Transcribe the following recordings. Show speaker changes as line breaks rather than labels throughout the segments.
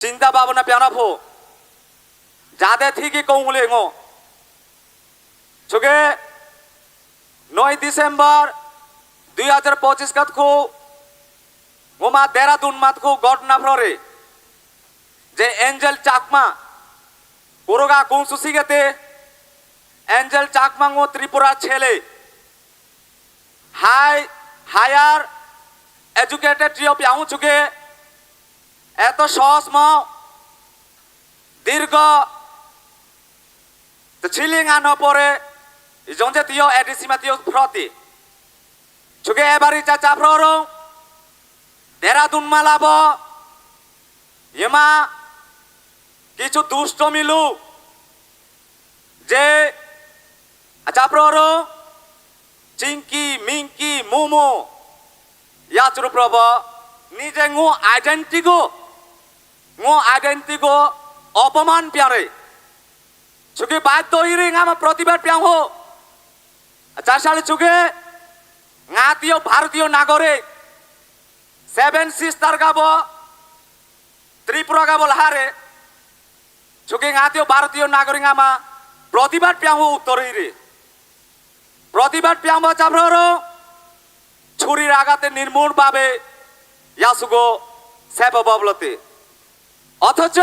চিন্তা ভাবনা পেনাফো যাদে থেকে কৌলে ngো চুগে 9 ডিসেম্বর 2025 কাতকো গোমা দেরাদুন মাতকো ঘটনা ফ্লরে যে এঞ্জেল চাকমা কোরগা কুংসুসি গেতে এঞ্জেল চাকমা ngো ত্রিপুরা ছেলে হায়ার এডুকেটেড টিও পিয়াউ চুগে এত সহজ ম দীর্ঘ ছিলিং পরে ইজংজে টিও এডিসিমা টিও ফ্রতি চুগে এবারি চাচা ফ্ররো দেরাদুন মালাব ইমা কিছু দুষ্ট মিলু যে আচ্ছা ফ্ররো চিংকি মিংকি মোমো ইয়াচুর প্রভ নিজে ngো আইডেন্টিগো অপমান প্যারে চুকে বাধ্য হিরিং আমা প্রতিবাদ প্যাং হো চার সালে চুকে ngaতিও ভারতীয় নাগরিক 7 সিস্টার গাবো ত্রিপুরা গাবো হারে চুকে ngaতিও ভারতীয় নাগরিক আমা প্রতিবাদ প্যাং হো উত্তর হিরে প্রতিবাদ প্যাং বা চাবরো ছুরির আঘাতে নির্মূল ভাবে ইয়াসুগো সেব ববলতে অথচ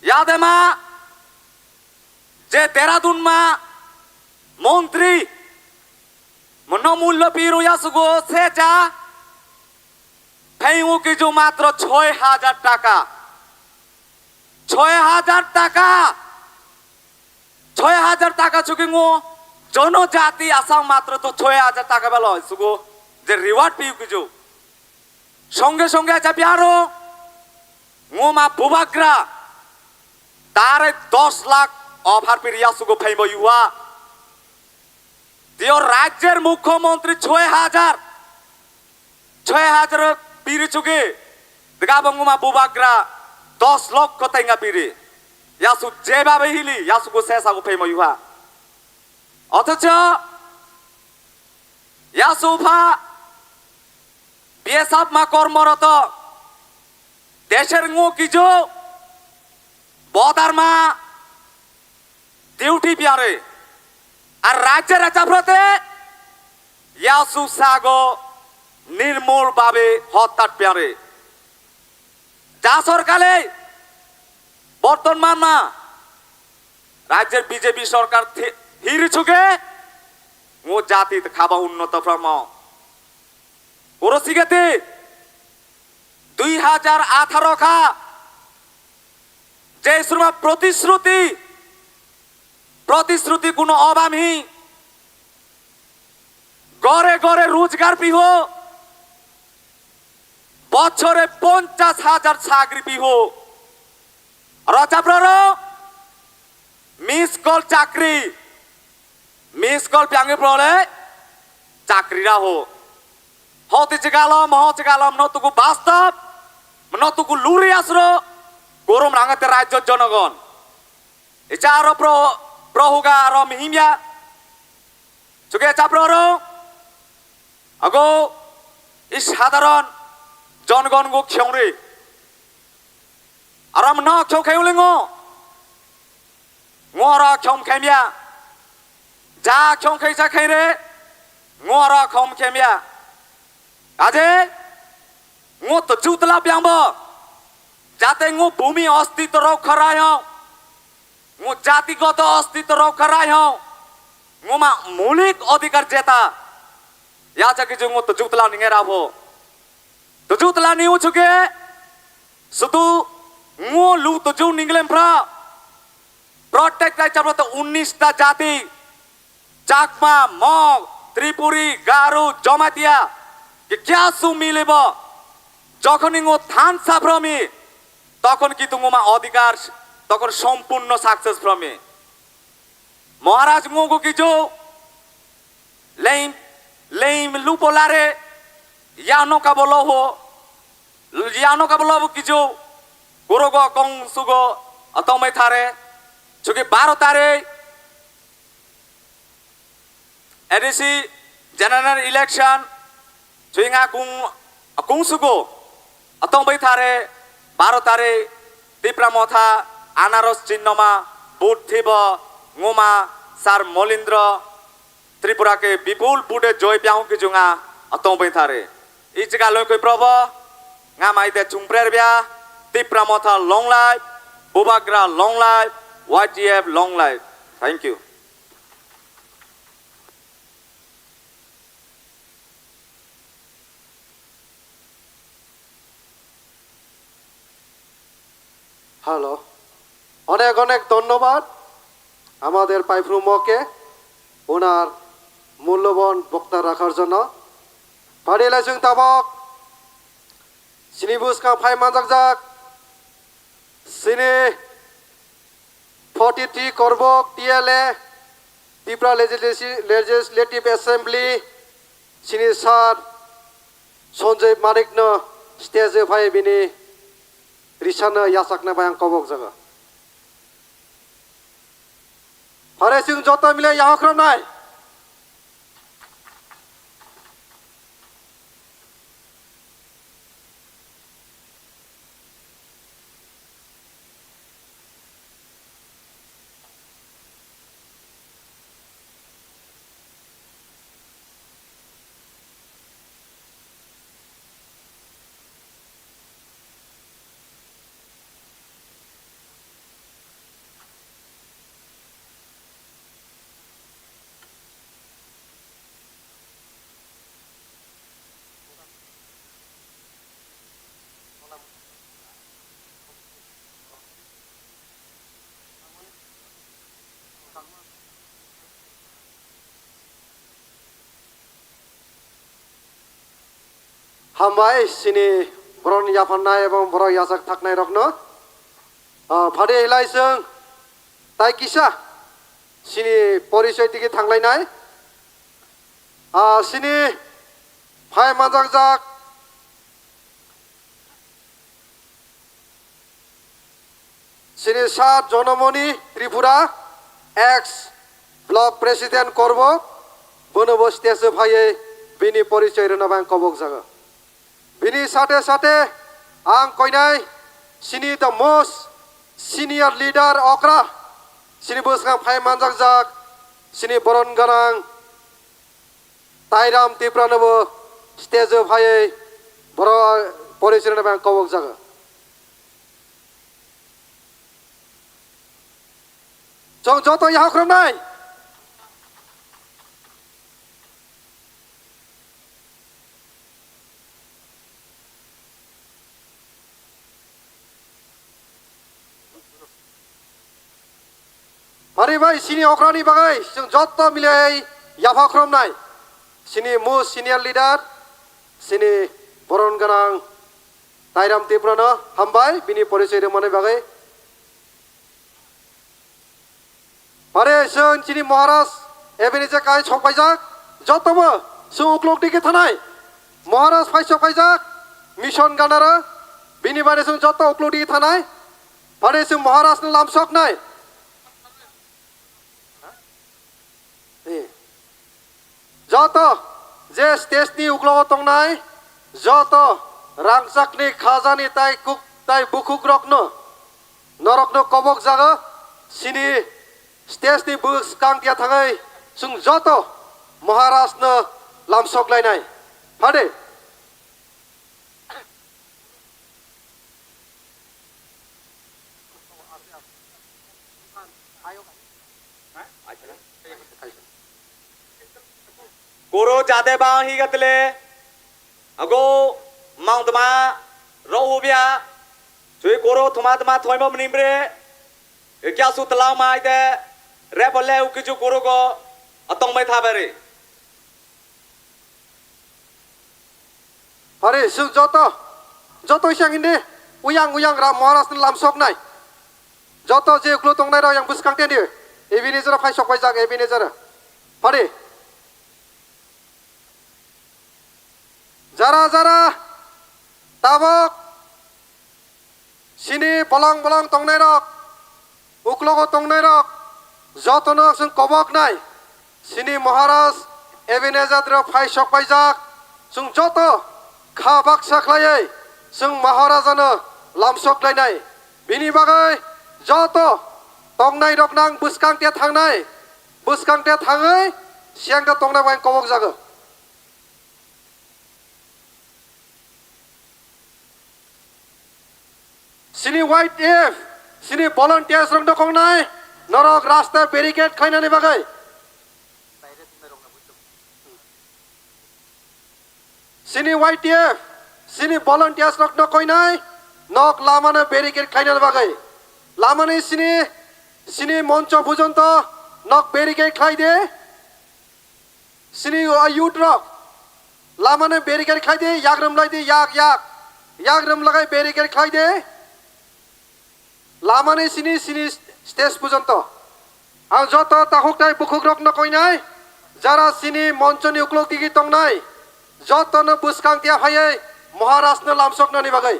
ইয়াদেমা যে দেরাদুন মা মন্ত্রী মনোমূল্য পিরু ইয়াসুগো সেচা ফেইউ কিছু মাত্র 6,000 টাকা 6,000 টাকা 6,000 টাকা চুকিngো জনজাতি আসাম মাত্র তো 6,000 টাকা বেলা সুগো যে রিওয়ার্ড পিউ কিছু সঙ্গে সঙ্গে আছে পিয়ারো ngoma bubagra তারে 10 লাখ অফার পিরিয়া সুগো ফাইব ইউয়া দিও রাজ্যের মুখ্যমন্ত্রী 6,000 পিরি চুগে দেখাবো ngoma bubagra 10 লক্ষ তাইঙ্গা পিরি ইয়াসু যেভাবে হিলি ইয়াসুগো শেষাগো ফাইব ইউয়া অথচ ইয়াসুফা বিএসএফ মা কর্মরত দেশের ngো কিছু বদার মা ডিউটি পিয়ারে আর রাজ্যের চাপরতে ইয়াসু সাগো নির্মূল ভাবে হত্যা পিয়ারে যা সরকারে বর্তমান মা রাজ্যের বিজেপি সরকার হিরি ছুগে ngো জাতি খাবা উন্নত ফর্ম ওরসিগেতে 2018 খা যে শ্রমা প্রতিশ্রুতি কোনো অবামি গড়ে গড়ে রোজগার পিহ বছরে 50,000 চাকরি পিহ রচাপ্রর মিস কল চাকরি মিস কল প্যাঙ্গে পড়ে চাকরিরা হো হতে চেগালম নতুকু বাস্তব নতুকু লুরি আসরো গরম রাঙাতে রাজ্যের জনগণ এটা আরো প্রহুগা আরো মিহিমিয়া চুকে চাপড়ো আগো এই সাধারণ জনগণ গো খেউরে আরাম না খেউ খেউলে ngora khom khemia ja khom khaisa khaire ngora khom khemia আজে ngো তো জুতলা প্যাংবো যাতে ngো ভূমি অস্তিত্ব রক্ষা রায় ngো জাতিগত অস্তিত্ব রক্ষা রায় ngো মা মৌলিক অধিকার জেতা ইয়াচা কিছু ngো তো জুতলা নিঙে রাবো তো জুতলা নিউ ছুকে শুধু ngো লু তো জু নিংলেম ফ্রা প্রত্যেক রাজ্যে 19টা জাতি চাকমা মগ ত্রিপুরি গারু জমাতিয়া क्या सु मिलेब যখনই ngো থান সাফ্রমি তখন কিন্তু ngoma অধিকার তখন সম্পূর্ণ সাকসেস ফ্রমে মহারাজ ngো কিছু লেইম লুপোলারে ইয়ানো কাবলো কিছু গোরগো কং সুগো অতমে থারে চুকি 12 তারিখ ADC general election Suinga kung sugo atong bay thare भारतारि तीप्रामथा आनारस चिन्नमा बुट थिब ngoma sar molindra Tripura ke bipul bude joy piang ki junga atong bethare ichga loy koi probo ngamai te chungprer bia Tipramotha long life Bubagra long life YTF long life thank you
hello অনেক অনেক ধন্যবাদ আমাদের পাইফ্রুমকে ওনার মূল্যবান বক্তা রাখার জন্য ফারিলা जों তাবক সিনিবুসকা phi মানজাকজাক সিনি 43 করবক টিএলএ ত্রিপুরা লেজিসলেটিভ অ্যাসেম্বলি সিনি স্যার সঞ্জয় মানিকন স্টেজে ফাই বিনি रिसानो यासाकना बायं कबक जागा फारे जों जत मिले याहख्रमनाय हामबाय सिनि बरन याफाननाय एवं बर याजाक थाकनाय रखनो फादे हिलाय जों ताय किसा सिनि परिचय दिगे थांलायनाय सिनि फाय माजाक जाक सिनि सात जनमणि त्रिपुरा एक्स ब्लक प्रेसिडेंट करब बनबो स्टेज फाये बिनि परिचय रनाबां कबक जागा बिनि साथे साथे आं कइनाय सिनि द मोस्ट सिनियर लीडर अक्रा सिनि बोसगा फाय मानजाक जाक सिनि बरन गनां ताइराम तिप्रानबो स्टेज फायै बर परिचय रनाबां कबक जागा जों जत याहख्रमनाय फारि भाई सिनि अख्रानि बागै जों जत मिले याफाख्रमनाय सिनि मोस्ट सिनियर लीडर सिनि बरन गनां ताइराम तिप्रानो हामबाय बिनि परिचय रमानाय बागै फारे जों सिनि महाराज एबेनिजे काय सफायजाक जतबो जों उक्लकदिके थानाय महाराज फाय सफायजाक मिशन गानारा बिनि बारे जों जत उक्लकदिके थानाय फारे जों महाराजनो लामसकनाय जत जे स्टेजनि उक्लग तंनाय जत रांसाकनि खाजानि ताय बुखुग्रकनो नरकनो कबक जागा सिनि स्टेजनि बुसकांतिया थाङै जों जत महाराजनो लामसकलायनाय फादे
Guru jade bang higatle ago mangdama rohubia cui guru thumadma thoimo mnimbre kya su tlaw mai de rebole ukiju guru go atong mai thabare
फारे जों जत इसांगिने उयां रा महाराजनो लामसकनाय जत जे उक्लो तंनाय रा yang बुसकांतेनि एबिनि जरा फाय सफायजाक एबिनि जरा फारे जरा जरा ताबक सिनि बलं बलं तंनाय रक उक्लग तंनाय रक जतनो जों कबक नाय सिनि महाराज एबिनेजाद्र फाय सफायजाक जों जत खाबाक साख्लायै जों महाराजानो लामसकलायनाय बिनि बागै जत तंनाय रकनां बुसखांते थाङै सिगांदा तंनाय बाय कबक जागो सिनि वाइट एफ सिनि भलन्टियार्स रंद कंनाय नरक रास्ता बेरिकेड खायनानै बागै सिनि वाइट एफ सिनि भलन्टियार्स रंद कइनाय नक लामानो बेरिकेड खायनानै बागै लामानि सिनि मञ्च बुजन्त नक बेरिकेड खायदे सिनि युथ रक लामानो बेरिकेड खायदे याग्रोमलायदे याग्रोम लगाय बेरिकेड खायदे लामानि सिनि स्टेज पर्यन्त आं जत ताहुकनाय बुखुग्रक नकइनाय जारा सिनि मञ्चनि उक्लक दिगि तंनाय जतनो बुसखांतिया हायै महाराष्ट्र लामसकनानि बागै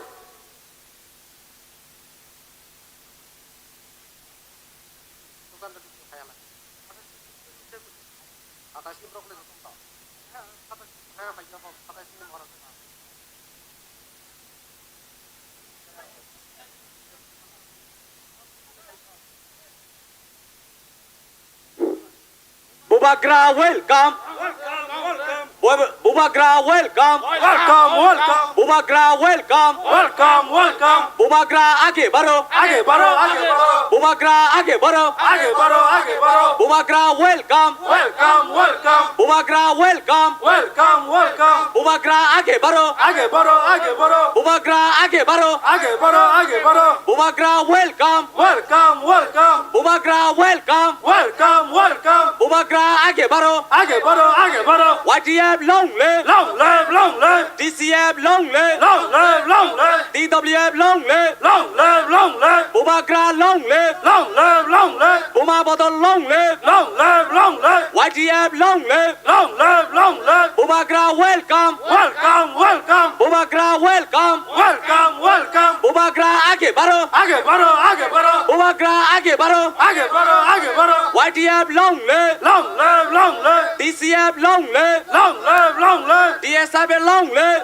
Bubagra welcome. Bubagra welcome. Bubagra welcome. Bubagra आगे बढ़ो. Bubagra आगे बढ़ो. Bubagra welcome. Bubagra welcome. Bubagra आगे बढ़ो. Bubagra आगे बढ़ो. Bubagra welcome. Bubagra welcome. Bubagra आगे बढ़ो. YTF long live. DCF long live. DWF long live. Bubagra long live. Buma Bodol long live. YTF long live. Bubagra welcome. Bubagra welcome. Bubagra आगे बढ़ो. Bubagra आगे बढ़ो. YTF long live. DCF long live. DSF long live.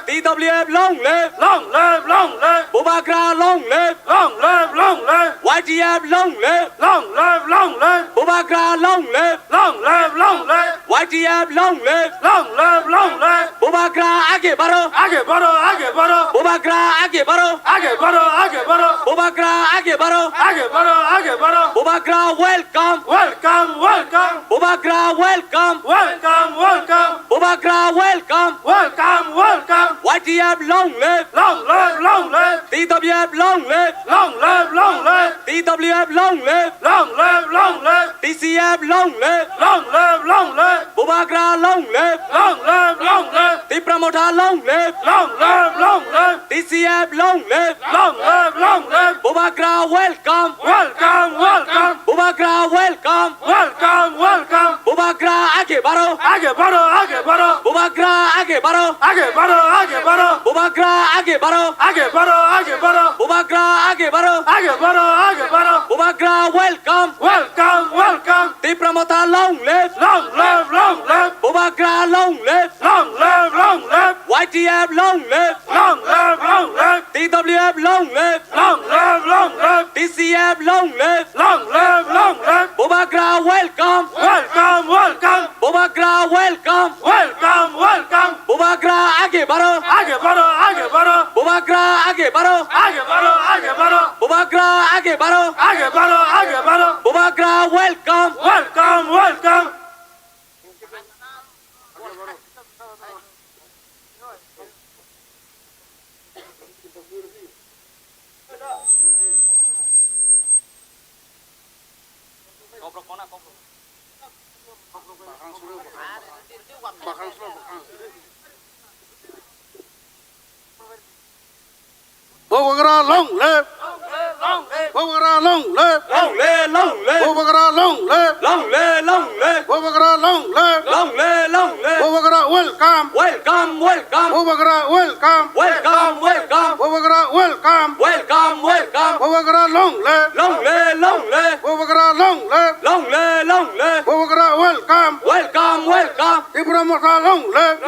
DWF long live. Bubagra long live. YTF long live. Bubagra long live. YTF long live. Bubagra आगे बढ़ो. Bubagra आगे बढ़ो. Bubagra आगे बढ़ो. Bubagra welcome. Bubagra welcome. Bubagra welcome. YTF long live. DWF long live. DWF long live. DCF long live. Bubagra long live. Dipramotha long live. DCF long live. Bubagra welcome. Bubagra welcome. Bubagra आगे बढ़ो. Bubagra आगे बढ़ो. Bubagra आगे बढ़ो. Bubagra आगे बढ़ो. Bubagra welcome. Dipramotha long live. Bubagra long live. YTF long live. DWF long live. DCF long live. Bubagra welcome. Bubagra welcome. Bubagra आगे बढ़ो. Bubagra आगे बढ़ो. Bubagra आगे बढ़ो. Bubagra welcome.
Bubagra long live. Bubagra long live. Bubagra long live. Bubagra long live. Bubagra welcome. Bubagra welcome. Bubagra welcome. Bubagra long live. Bubagra long live. Bubagra welcome. Dipramotha long live.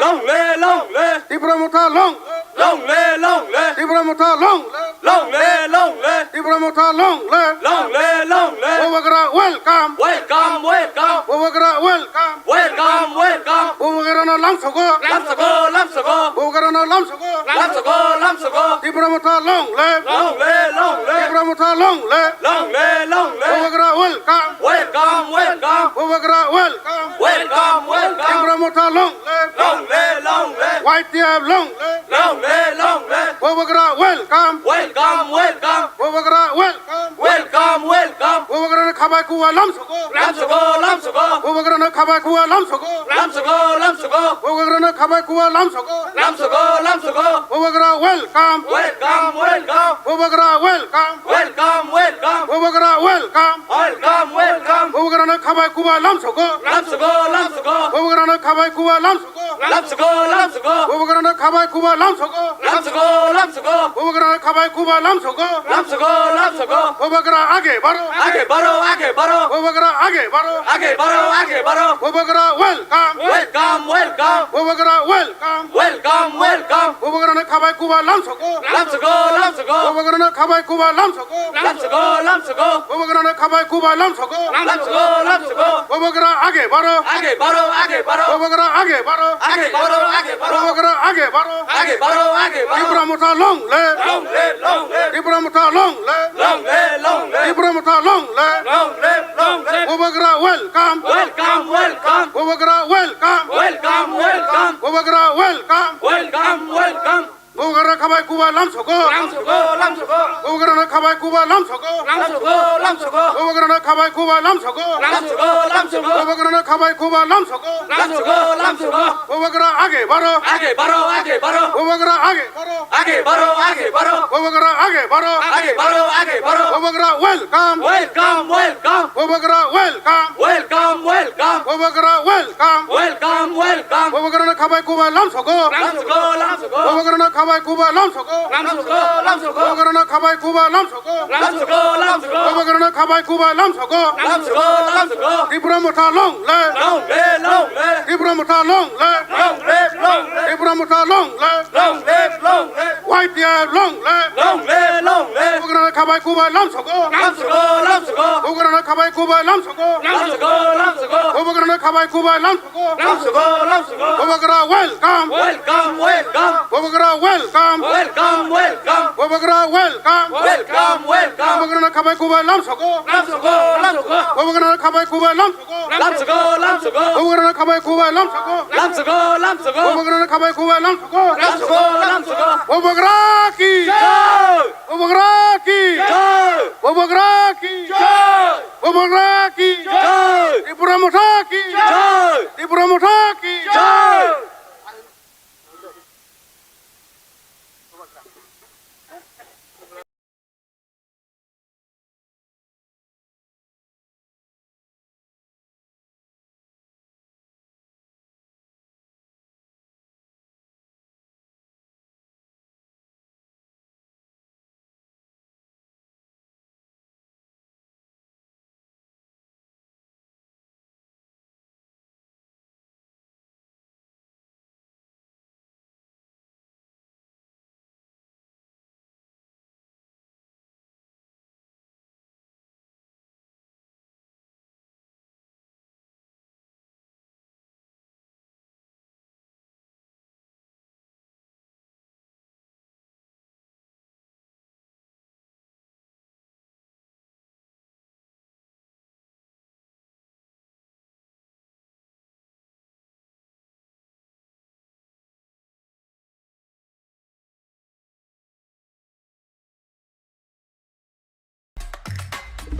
Dipramotha long live.
long live, long live,
Tripura Motha long live.
long live, long live.
Bobagara welcome.
Welcome, welcome,
Bobagara welcome.
welcome, welcome.
Bobagara na lamsogo.
Lamsago, lamsago,
Bobagara na lamsogo.
lamsago, lamsago.
Tripura Motha long live.
Long live, long live,
Tripura Motha long live.
long live, long live.
Bobagara welcome.
Welcome, welcome,
Bobagara welcome.
welcome, welcome.
Tripura Motha long live.
Long live, long live,
White Deer long live.
long live, long live.
Bobagara welcome.
Welcome, welcome,
Bobagara welcome.
welcome, welcome.
Bobagara na khabai kuwa lamsogo.
Lamsago, lamsago,
Bobagara na khabai kuwa lamsogo.
lamsago, lamsago,
Bobagara na khabai kuwa lamsogo.
lamsago, lamsago.
Bobagara welcome.
Welcome, welcome,
Bobagara welcome.
welcome, welcome,
Bobagara welcome.
welcome, welcome.
Bobagara na khabai kuwa lamsogo.
Lamsago, lamsago,
Bobagara na khabai kuwa lamsogo.
lamsago, lamsago,
Bobagara na khabai kuwa lamsogo.
lamsago, lamsago,
Bobagara na khabai kuwa lamsogo.
lamsago, lamsago.
Bobagara आगे बढ़ो.
आगे बढ़ो, आगे बढ़ो,
Bobagara आगे बढ़ो.
आगे बढ़ो, आगे बढ़ो.
Bobagara welcome.
Welcome, welcome,
Bobagara welcome.
welcome, welcome.
Bobagara na khabai kuwa lamsogo.
lamsago, lamsago,
Bobagara na khabai kuwa lamsogo.
lamsago, lamsago,
Bobagara na khabai kuwa lamsogo.
lamsago, lamsago.
Bobagara आगे बढ़ो.
आगे बढ़ो, आगे बढ़ो,
Bobagara आगे बढ़ो.
आगे बढ़ो, आगे बढ़ो,
Bobagara आगे बढ़ो.
आगे बढ़ो, आगे बढ़ो.
Tripura Motha long live.
Long live, long live,
Tripura Motha long live.
long live, long live,
Tripura Motha long live.
long live, long live.
Bobagara welcome.
Welcome, welcome,
Bobagara welcome.
welcome, welcome,
Bobagara welcome.
welcome, welcome.
Bobagara khabai kuwa lamsogo.
lamsago, lamsago,
Bobagara na khabai kuwa lamsogo.
lamsago, lamsago,
Bobagara na khabai kuwa lamsogo.
lamsago, lamsago,
Bobagara na khabai kuwa lamsogo.
lamsago, lamsago.
Bobagara आगे बढ़ो.
आगे बढ़ो, आगे बढ़ो,
Bobagara आगे बढ़ो.
आगे बढ़ो, आगे बढ़ो,
Bobagara आगे बढ़ो.
आगे बढ़ो, आगे बढ़ो.
Bobagara welcome.
Welcome, welcome,
Bobagara welcome.
welcome, welcome,
Bobagara welcome.
welcome, welcome.
Bobagara na khabai kuwa lamsogo.
lamsago, lamsago,
Bobagara na khabai kuwa lamsogo.
lamsago, lamsago,
Bobagara na khabai kuwa lamsogo.
lamsago, lamsago,
Bobagara na khabai kuwa lamsogo.
lamsago, lamsago.
Tripura Motha long live.
Long live, long live,
Tripura Motha long live.
long live, long live,
Tripura Motha long live.
long live, long live,
White Deer long live.
long live, long live.
Bobagara na khabai kuwa lamsogo.
lamsago, lamsago,
Bobagara na khabai kuwa lamsogo.
lamsago, lamsago,
Bobagara na khabai kuwa lamsogo.
lamsago, lamsago.
Bobagara welcome.
Welcome, welcome,
Bobagara welcome.
welcome, welcome,
Bobagara welcome.
welcome, welcome.
Bobagara na khabai kuwa lamsogo.
lamsago, lamsago,
Bobagara na khabai kuwa lamsogo.
lamsago, lamsago,
Bobagara na khabai kuwa lamsogo.
lamsago, lamsago,
Bobagara na khabai kuwa lamsogo.
lamsago, lamsago.
Bobagara ki.
Jai!
Bobagara ki.
Jai!
Bobagara ki.
Jai!
Bobagara ki.
Jai!
Tripura Motha ki.
Jai!
Tripura Motha ki.
Jai!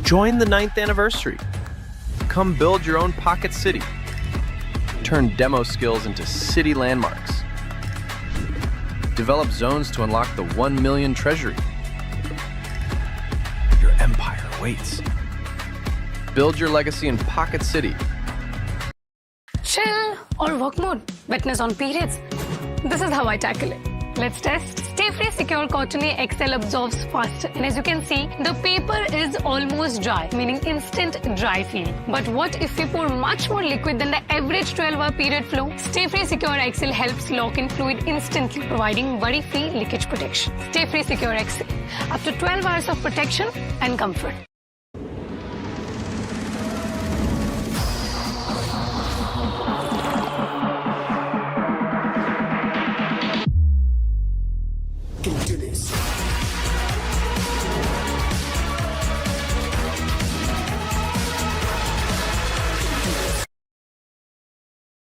Join the 9th anniversary. Come build your own pocket city. Turn demo skills into city landmarks. Develop zones to unlock the 1 million treasury. Your empire awaits. Build your legacy in Pocket City.
Chill or work mode, wetness on periods. This is how I tackle it. Let's test. Stay Free Secure Cotton XL absorbs faster, and as you can see, the paper is almost dry, meaning instant dry feel. But what if we pour much more liquid than the average 12-hour period flow? Stay Free Secure XL helps lock in fluid instantly, providing worry-free leakage protection. Stay Free Secure XL, up to 12 hours of protection and comfort.